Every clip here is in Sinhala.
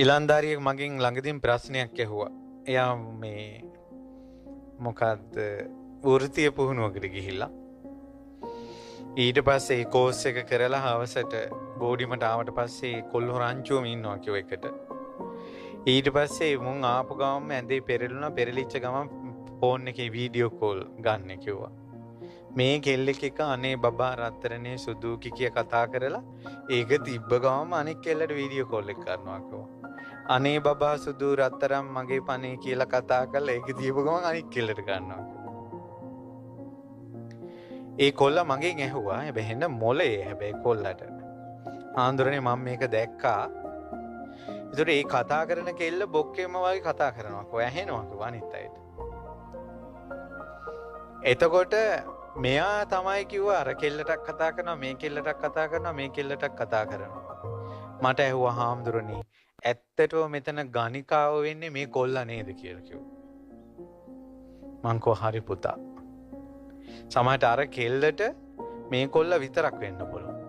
ඉලන්දාරියෙක් මගෙන් ළඟදීම ප්‍රශ්නයක් ඇහුවා. එයා මේ මොකක්ද වෘත්තීය පුහුණුවකට ගිහිල්ලා ඊට පස්සේ ඒ කෝස් එක කරලා හවසට බෝඩිමට ආවට පස්සේ කොල්ලෝ රංචුවම ඉන්නවා කිව්ව එකට. ඊට පස්සේ මුන් ආපු ගමන්ම ඇඳේ පෙරළුණා. පෙරලිච්ච ගමන් ෆෝන් එකේ වීඩියෝ කෝල් ගන්න කිව්වා. මේ කෙල්ලෙක් එක අනේ බබා රත්තරනේ සුදූකි කිය කතා කරලා ඒක තිබ්බ ගමන්ම අනෙක් කෙල්ලට වීඩියෝ කෝල් එක කරනවා කිව්වා. අනේ බබා සුදු රත්තරන් මගේ පනේ කියලා කතා කරලා ඒක දීපු ගමන් අනිත් කෙල්ලට ගන්නවා. ඒ කොල්ලා මගෙන් ඇහුවා හැබැයි හෙන්න මොලේ හැබැයි කොල්ලට. ආන්දරනේ මම මේක දැක්කා. ඒතර ඒ කතා කරන කෙල්ල බොක්කෙම වගේ කතා කරනවා. කොහේ ඇහෙනවා කිව්වා අනිත් අයට. එතකොට මෙයා තමයි කිව්වා අර කෙල්ලටත් කතා කරනවා මේ කෙල්ලටත් කතා කරනවා මේ කෙල්ලටත් කතා කරනවා. මට ඇහුවා හාමුදුරනේ ඇත්තටම මෙතන ගණිකාව වෙන්නේ මේ කොල්ලා නේද කියලා කිව්වා. මං කෝ හරි පුතා. සමහරට අර කෙල්ලට මේ කොල්ලා විතරක් වෙන්න පුළුවන්.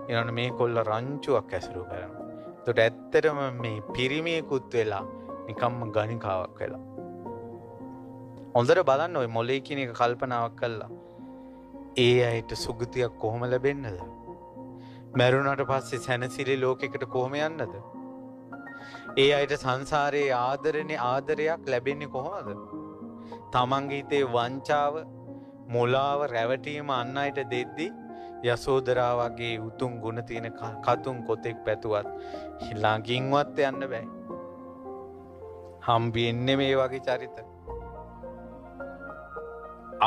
ඊළඟ මේ කොල්ලා රංචුවක් ඇසුරු කරනවා. ඒකට ඇත්තටම මේ පිරිමියෙකුත් වෙලා නිකම්ම ගණිකාවක් වෙලා. හොඳට බලන්න ඔය මොලේ කියන එක කල්පනාවක් කළා. ඒ අයට සුගතියක් කොහොම ලැබෙන්නද? මරුණාට පස්සේ සැනසීලි ලෝකයකට කොහොම යන්නද? ඒ අයට සංසාරයේ ආදරයක් ලැබෙන්නේ කොහොමද? තමන්ගේ හිතේ වංචාව, මුලාව, රැවටීම අන් අයට දෙද්දී යසෝදරා වගේ උතුම් ගුණ තියෙන කතුන් කොතෙක් පැතුවත් ළඟින්වත් යන්න බෑ. හම්බෙන්නේ මේ වගේ චරිත.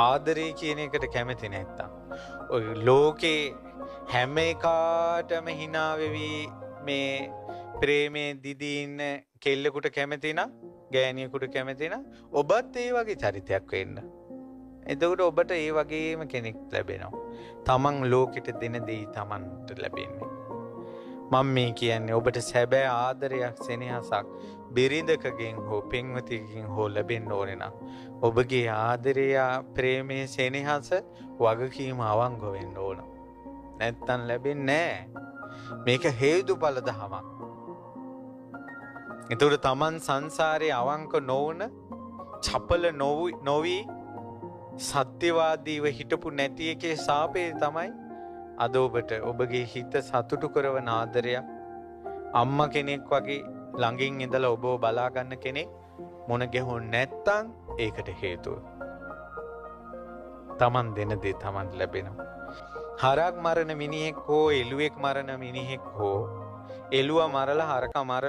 ආදරේ කියන එකට කැමති නැත්තම් ඔය ලෝකේ හැම එකාටම hina වෙවි මේ ප්‍රේමේ දිදී ඉන්න කෙල්ලෙකුට කැමති නම් ගෑණියෙකුට කැමති නම් ඔබත් ඒ වගේ චරිතයක් වෙන්න. එතකොට ඔබට ඒ වගේම කෙනෙක් ලැබෙනවා. තමන් ලෝකෙට දෙන දේ තමන්ට ලැබෙන්නේ. මම මේ කියන්නේ ඔබට සැබෑ ආදරයක් සෙනෙහසක් බිරිඳකගෙන් හෝ පින්වතියකින් හෝ ලැබෙන්න ඕනේ නම් ඔබගේ ආදරය ප්‍රේමයේ සෙනෙහස වගකීම අවංග වෙන්න ඕන. නැත්තම් ලැබෙන්නේ නැහැ. මේක හේතුඵල දහමක්. ඒතකොට තමන් සංසාරේ අවංක නොවන චපල නොවි සත්‍යවාදීව හිටපු නැති එකේ සාපේ තමයි අද ඔබට ඔබගේ හිත සතුටු කරවන ආදරයක් අම්මා කෙනෙක් වගේ ළඟින් ඉඳලා ඔබව බලා ගන්න කෙනෙක් මොන ගැහුන්නේ නැත්තම් ඒකට හේතුව තමන් දෙන දේ තමන් ලැබෙනවා. හරක් මරණ මිනිහෙක් හෝ එළුවෙක් මරණ මිනිහෙක් හෝ එළුවා මරලා හරක